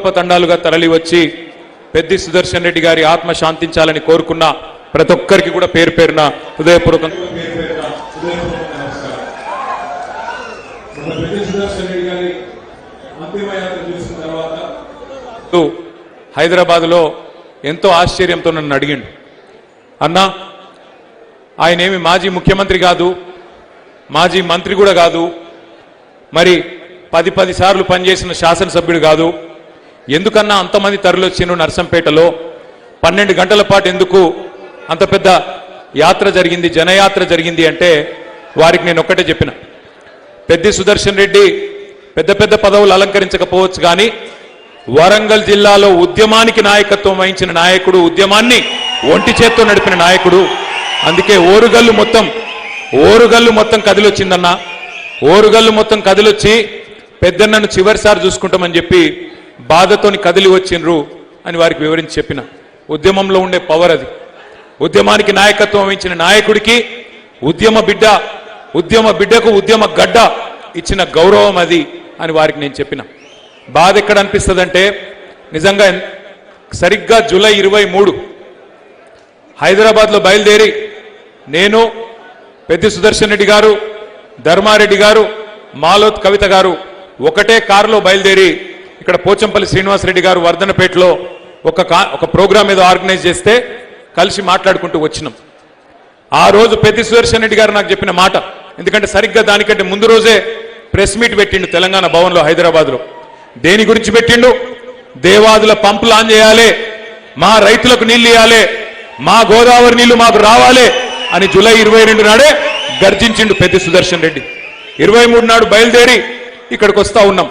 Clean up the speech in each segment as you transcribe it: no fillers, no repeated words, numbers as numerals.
తండోపతండాలుగా తరలి వచ్చి పెద్ది సుదర్శన్ రెడ్డి గారి ఆత్మ శాంతించాలని కోరుకున్న ప్రతి ఒక్కరికి కూడా పేరు పేరున హృదయపూర్వకంగా హైదరాబాద్లో ఎంతో ఆశ్చర్యంతో నన్ను అడిగిండు, అన్నా ఆయనేమి మాజీ ముఖ్యమంత్రి కాదు, మాజీ మంత్రి కూడా కాదు, మరి 10 సార్లు పనిచేసిన శాసనసభ్యుడు కాదు, ఎందుకన్నా అంతమంది తరలివచ్చిండ్రు నర్సంపేటలో 12 గంటల పాటు ఎందుకు అంత పెద్ద యాత్ర జరిగింది, జనయాత్ర జరిగింది అంటే వారికి నేను ఒక్కటే చెప్పిన, పెద్ది సుదర్శన్ రెడ్డి పెద్ద పెద్ద పదవులు అలంకరించకపోవచ్చు కానీ వరంగల్ జిల్లాలో ఉద్యమానికి నాయకత్వం వహించిన నాయకుడు, ఉద్యమాన్ని ఒంటి చేత్తో నడిపిన నాయకుడు. అందుకే ఓరుగల్లు మొత్తం కదిలొచ్చిందన్న, ఓరుగల్లు మొత్తం కదిలొచ్చి పెద్దన్నను చివరిసారి చూసుకుంటామని చెప్పి బాధతోని కదిలి వచ్చిండ్రు అని వారికి వివరించి చెప్పిన. ఉద్యమంలో ఉండే పవర్ అది. ఉద్యమానికి నాయకత్వం వహించిన నాయకుడికి ఉద్యమ బిడ్డకు ఉద్యమ గడ్డ ఇచ్చిన గౌరవం అది అని వారికి నేను చెప్పిన. బాధ ఎక్కడ అనిపిస్తుందంటే నిజంగా సరిగ్గా జూలై 23 హైదరాబాద్లో బయలుదేరి నేను, పెద్ది సుదర్శన్ రెడ్డి గారు, ధర్మారెడ్డి గారు, మాలోత్ కవిత గారు ఒకటే కారులో బయలుదేరి ఇక్కడ పోచంపల్లి శ్రీనివాసరెడ్డి గారు వర్ధనపేటలో ఒక ప్రోగ్రాం ఏదో ఆర్గనైజ్ చేస్తే కలిసి మాట్లాడుకుంటూ వచ్చినాం. ఆ రోజు పెద్ది సుదర్శన్ రెడ్డి గారు నాకు చెప్పిన మాట, ఎందుకంటే సరిగ్గా దానికంటే ముందు రోజే ప్రెస్ మీట్ పెట్టిండు తెలంగాణ భవన్లో హైదరాబాద్లో. దేని గురించి పెట్టిండు? దేవాదుల పంపులు ఆన్ చేయాలి, మా రైతులకు నీళ్లు ఇవ్వాలి, మా గోదావరి నీళ్లు మాకు రావాలి అని జూలై 22 నాడే గర్జించిండు పెద్ది సుదర్శన్ రెడ్డి. 23 నాడు బయలుదేరి ఇక్కడికి వస్తా ఉన్నాం.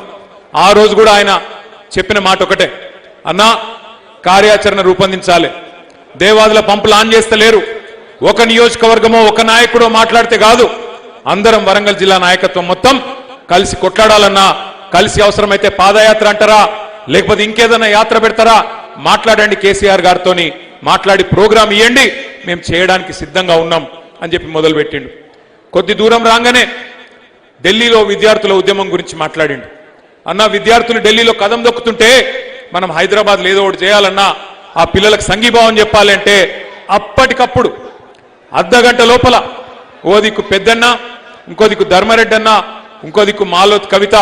ఆ రోజు కూడా ఆయన చెప్పిన మాట ఒకటే, అన్నా కార్యాచరణ రూపొందించాలి, దేవాదుల పంపులు ఆన్ చేస్తలేరు, ఒక నియోజకవర్గమో ఒక నాయకుడో మాట్లాడితే కాదు, అందరం వరంగల్ జిల్లా నాయకత్వం మొత్తం కలిసి కొట్లాడాలన్నా, కలిసి అవసరమైతే పాదయాత్ర అంటారా లేకపోతే ఇంకేదైనా యాత్ర పెడతారా మాట్లాడండి, కేసీఆర్ గారితో మాట్లాడి ప్రోగ్రాం ఇవ్వండి, మేము చేయడానికి సిద్ధంగా ఉన్నాం అని చెప్పి మొదలుపెట్టిండు. కొద్ది దూరం రాగానే ఢిల్లీలో విద్యార్థుల ఉద్యమం గురించి మాట్లాడిండు. అన్న విద్యార్థులు ఢిల్లీలో కదం దొక్కుతుంటే మనం హైదరాబాద్లో ఏదో ఒకటి చేయాలన్నా, ఆ పిల్లలకు సంఘీభావం చెప్పాలంటే అప్పటికప్పుడు అర్ధగంట లోపల ఓ దిక్కు పెద్దన్న, ఇంకో దిక్కు ధర్మారెడ్డి అన్న, ఇంకో దిక్కు మాలోత్ కవిత,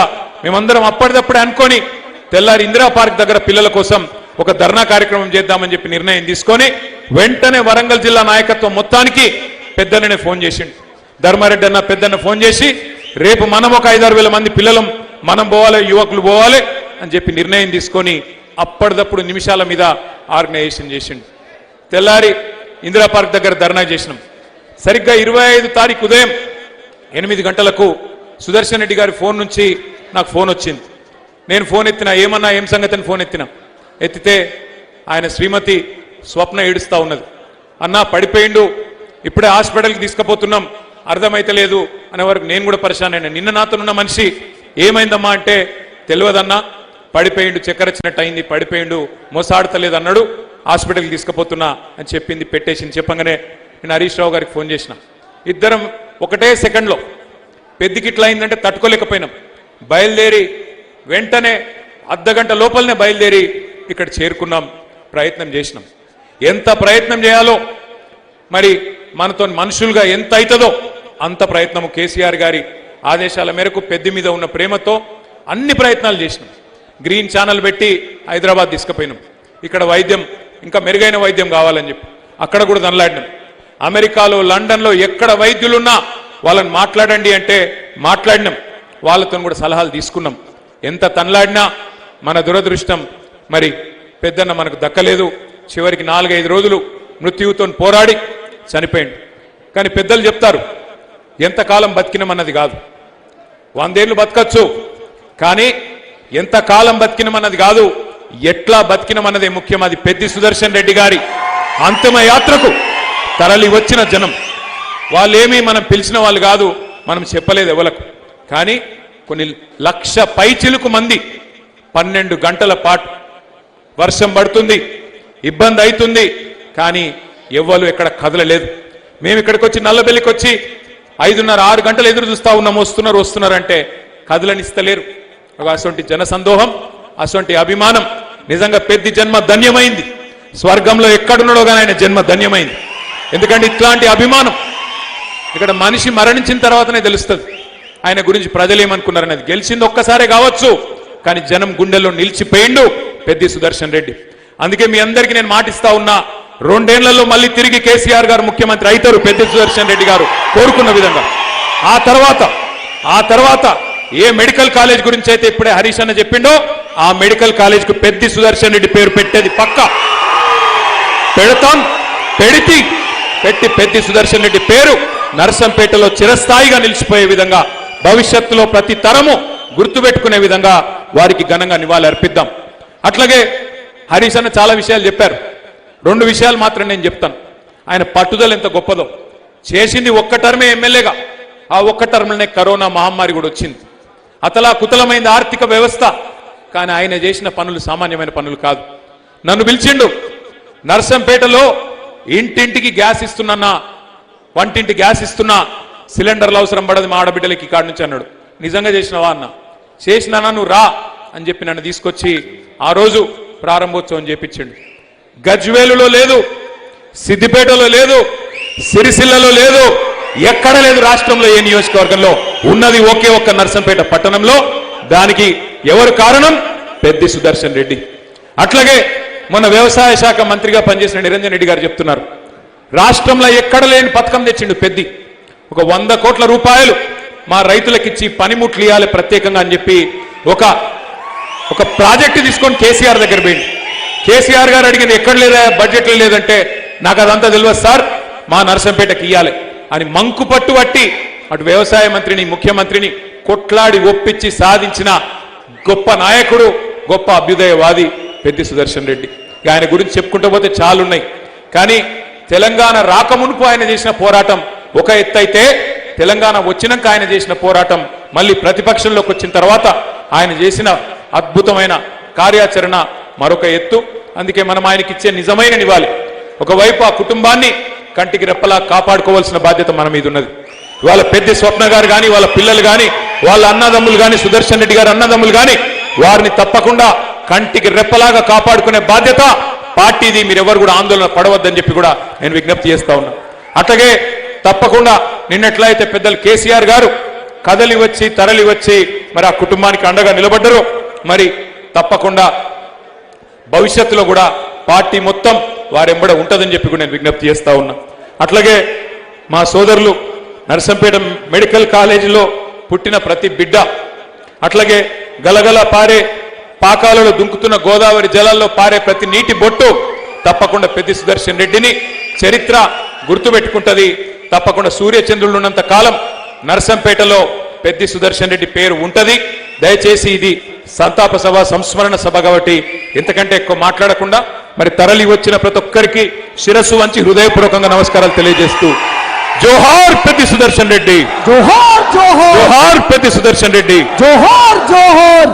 మేమందరం అప్పటిదప్పుడే అనుకొని తెల్లారి ఇందిరా పార్క్ దగ్గర పిల్లల కోసం ఒక ధర్నా కార్యక్రమం చేద్దామని చెప్పి నిర్ణయం తీసుకొని వెంటనే వరంగల్ జిల్లా నాయకత్వం మొత్తానికి పెద్దన్ననే ఫోన్ చేసిండు. ధర్మారెడ్డి అన్న పెద్దన్న ఫోన్ చేసి రేపు మనం ఒక 5-6 వేల మంది పిల్లలం మనం పోవాలి, యువకులు పోవాలి అని చెప్పి నిర్ణయం తీసుకొని అప్పటిదప్పుడు నిమిషాల మీద ఆర్గనైజేషన్ చేసిండు. తెల్లారి ఇందిరా పార్క్ దగ్గర ధర్నా చేసినాం. సరిగ్గా 25 తారీఖు ఉదయం 8 గంటలకు సుదర్శన్ రెడ్డి గారి ఫోన్ నుంచి నాకు ఫోన్ వచ్చింది. నేను ఫోన్ ఎత్తినా, ఏమన్నా ఏం సంగతి అని ఫోన్ ఎత్తితే ఆయన శ్రీమతి స్వప్న ఏడుస్తా ఉన్నది. అన్నా పడిపోయిండు, ఇప్పుడే హాస్పిటల్కి తీసుకుపోతున్నాం, అర్థమైతే లేదు అనే వరకు నేను కూడా పరిశాన్ అయినా. నిన్న నాతోనున్న మనిషి ఏమైందమ్మా అంటే తెలియదన్నా, పడిపోయిండు, చక్కెర వచ్చినట్టు అయింది, పడిపోయిండు, మోసాడతలేదు అన్నాడు, హాస్పిటల్కి తీసుకుపోతున్నా అని చెప్పింది, పెట్టేసింది. చెప్పగానే నేను హరీష్ రావు గారికి ఫోన్ చేసిన. ఇద్దరం ఒకటే సెకండ్లో పెద్దికి ఇట్లా అయిందంటే తట్టుకోలేకపోయినాం. బయలుదేరి వెంటనే అర్ధగంట లోపలనే బయలుదేరి ఇక్కడ చేరుకున్నాం, ప్రయత్నం చేసినాం. ఎంత ప్రయత్నం చేయాలో మరి మనతో మనుషులుగా ఎంత అవుతుందో అంత ప్రయత్నము కేసీఆర్ గారి ఆదేశాల మేరకు పెద్ది మీద ఉన్న ప్రేమతో అన్ని ప్రయత్నాలు చేసినాం. గ్రీన్ ఛానల్ పెట్టి హైదరాబాద్ తీసుకుపోయినాం. ఇక్కడ వైద్యం ఇంకా మెరుగైన వైద్యం కావాలని చెప్పి అక్కడ కూడా దనలాడినాం. అమెరికాలో, లండన్లో ఎక్కడ వైద్యులున్నా వాళ్ళని మాట్లాడండి అంటే మాట్లాడినాం. వాళ్ళతో కూడా సలహాలు తీసుకున్నాం. ఎంత తనలాడినా మన దురదృష్టం మరి పెద్దన్న మనకు దక్కలేదు. చివరికి 4-5 రోజులు మృత్యువుతో పోరాడి చనిపోయింది. కానీ పెద్దలు చెప్తారు, ఎంతకాలం బతికినమన్నది కాదు, 100 ఏళ్ళు బతకచ్చు, కానీ ఎంతకాలం బతికినమన్నది కాదు, ఎట్లా బతికినమన్నదే ముఖ్యం. అది పెద్ది సుదర్శన్ రెడ్డి గారి అంతిమ యాత్రకు తరలి వచ్చిన జనం. వాళ్ళేమీ మనం పిలిచిన వాళ్ళు కాదు, మనం చెప్పలేదు ఎవలకు. కానీ కొన్ని లక్ష పైచిలుకు మంది 12 గంటల పాటు వర్షం పడుతుంది, ఇబ్బంది అవుతుంది, కానీ ఎవ్వరు ఎక్కడ కదలలేదు. మేము ఇక్కడికి వచ్చి నల్లబెల్లికి వచ్చి 5:30-6 గంటలు ఎదురు చూస్తా ఉన్నాం, వస్తున్నారంటే కదలనిస్తలేరు. అటువంటి జనసందోహం, అటువంటి అభిమానం నిజంగా పెద్ద జన్మ ధన్యమైంది. స్వర్గంలో ఎక్కడున్నాడో కానీ ఆయన జన్మ ధన్యమైంది. ఎందుకంటే ఇట్లాంటి అభిమానం ఇక్కడ మనిషి మరణించిన తర్వాతనే తెలుస్తుంది ఆయన గురించి ప్రజలు ఏమనుకున్నారనేది. గెలిచింది ఒక్కసారే కావచ్చు, కానీ జనం గుండెల్లో నిలిచిపోయిండు పెద్ది సుదర్శన్ రెడ్డి. అందుకే మీ అందరికీ నేను మాటిస్తా ఉన్నా, 2 ఏళ్లలో మళ్ళీ తిరిగి కేసీఆర్ గారు ముఖ్యమంత్రి అవుతారు పెద్ది సుదర్శన్ రెడ్డి గారు కోరుకున్న విధంగా. ఆ తర్వాత ఏ మెడికల్ కాలేజ్ గురించి అయితే ఇప్పుడే హరీష్ అన్న చెప్పిండో ఆ మెడికల్ కాలేజ్ కు పెద్ది సుదర్శన్ రెడ్డి పేరు పెట్టేది పక్కా పెడతాం. పెట్టి పెద్ది సుదర్శన్ రెడ్డి పేరు నర్సంపేటలో చిరస్థాయిగా నిలిచిపోయే విధంగా, భవిష్యత్తులో ప్రతి తరము గుర్తుపెట్టుకునే విధంగా వారికి ఘనంగా నివాళి అర్పిద్దాం. అట్లాగే హరీష్ అన్న చాలా విషయాలు చెప్పారు. 2 విషయాలు మాత్రం నేను చెప్తాను. ఆయన పట్టుదల ఎంత గొప్పదో. చేసింది ఒక్క టర్మే ఎమ్మెల్యేగా, ఆ ఒక్క టర్మ్లోనే కరోనా మహమ్మారి కూడా వచ్చింది. అతలా కుతలమైంది ఆర్థిక వ్యవస్థ. కానీ ఆయన చేసిన పనులు సామాన్యమైన పనులు కాదు. నన్ను పిలిచిండు, నర్సంపేటలో ఇంటింటికి గ్యాస్ ఇస్తున్నా, వంటింటి గ్యాస్ ఇస్తున్నా, సిలిండర్లు అవసరం పడదు మా ఆడబిడ్డలకి కాడి నుంచి అన్నాడు. నిజంగా చేసినవా అన్న? చేసినా నువ్వు రా అని చెప్పి నన్ను తీసుకొచ్చి ఆ రోజు ప్రారంభోత్సవం చేపించిండు. గజ్వేలులో లేదు, సిద్దిపేటలో లేదు, సిరిసిల్లలో లేదు, ఎక్కడ లేదు రాష్ట్రంలో ఏ నియోజకవర్గంలో. ఉన్నది ఒకే ఒక్క నర్సంపేట పట్టణంలో. దానికి ఎవరు కారణం? పెద్ది సుదర్శన్ రెడ్డి. అట్లాగే మన వ్యవసాయ శాఖ మంత్రిగా పనిచేసిన నిరంజన్ రెడ్డి గారు చెప్తున్నారు, రాష్ట్రంలో ఎక్కడ లేని పథకం తెచ్చిండు పెద్ది. ఒక 100 కోట్ల రూపాయలు మా రైతులకిచ్చి పనిముట్లు ఇవ్వాలి ప్రత్యేకంగా అని చెప్పి ఒక ప్రాజెక్టు తీసుకొని కేసీఆర్ దగ్గర పోయింది. కేసీఆర్ గారు అడిగింది ఎక్కడ లేదా బడ్జెట్లో లేదంటే, నాకు అదంతా తెలియదు సార్, మా నర్సంపేటకి ఇయ్యాలి అని మంకు పట్టు పట్టి అటు వ్యవసాయ మంత్రిని ముఖ్యమంత్రిని కొట్లాడి ఒప్పించి సాధించిన గొప్ప నాయకుడు, గొప్ప అభ్యుదయవాది పెద్ది సుదర్శన్ రెడ్డి. ఆయన గురించి చెప్పుకుంటూ పోతే చాలున్నాయి. కానీ తెలంగాణ రాకమునుపు ఆయన చేసిన పోరాటం ఒక ఎత్తు అయితే, తెలంగాణ వచ్చినాక ఆయన చేసిన పోరాటం, మళ్ళీ ప్రతిపక్షంలోకి వచ్చిన తర్వాత ఆయన చేసిన అద్భుతమైన కార్యాచరణ మరొక ఎత్తు. అందుకే మనం ఆయనకి ఇచ్చే నిజమైన నివాళి. ఒకవైపు ఆ కుటుంబాన్ని కంటికి రెప్పలా కాపాడుకోవాల్సిన బాధ్యత మన మీద ఉన్నది. వాళ్ళ పెద్ద స్వప్న గారు కానీ, వాళ్ళ పిల్లలు కానీ, వాళ్ళ అన్నదమ్ములు కానీ, సుదర్శన్ రెడ్డి గారు అన్నదమ్ములు కానీ, వారిని తప్పకుండా కంటికి రెప్పలాగా కాపాడుకునే బాధ్యత పార్టీది. మీరెవరు కూడా ఆందోళన పడవద్దని చెప్పి కూడా నేను విజ్ఞప్తి చేస్తా ఉన్నా. అట్లాగే తప్పకుండా నిన్నట్లయితే పెద్దలు కేసీఆర్ గారు కదలి వచ్చి తరలి వచ్చి మరి ఆ కుటుంబానికి అండగా నిలబడ్డరు. మరి తప్పకుండా భవిష్యత్తులో కూడా పార్టీ మొత్తం వారెంబడ ఉంటుందని చెప్పి కూడా నేను విజ్ఞప్తి చేస్తా ఉన్నా. అట్లాగే మా సోదరులు నర్సంపేట మెడికల్ కాలేజీలో పుట్టిన ప్రతి బిడ్డ, అట్లాగే గలగల పారే పాకాలలో దుంకుతున్న గోదావరి జలాల్లో పారే ప్రతి నీటి బొట్టు తప్పకుండా పెద్ది సుదర్శన్ రెడ్డిని చరిత్ర గుర్తుపెట్టుకుంటది. తప్పకుండా సూర్యచంద్రులు ఉన్నంత కాలం నర్సంపేటలో పెద్ది సుదర్శన్ రెడ్డి పేరు ఉంటది. దయచేసి ఇది సంతాప సభ, సంస్మరణ సభ కాబట్టి ఎంతకంటే ఎక్కువ మాట్లాడకుండా మరి తరలి వచ్చిన ప్రతి ఒక్కరికి శిరస్సు వంచి హృదయపూర్వకంగా నమస్కారాలు తెలియజేస్తూ, జోహార్ పెద్ది సుదర్శన్ రెడ్డి, జోహార్ జోహార్, జోహార్ పెద్ది సుదర్శన్ రెడ్డి, జోహార్ జోహార్.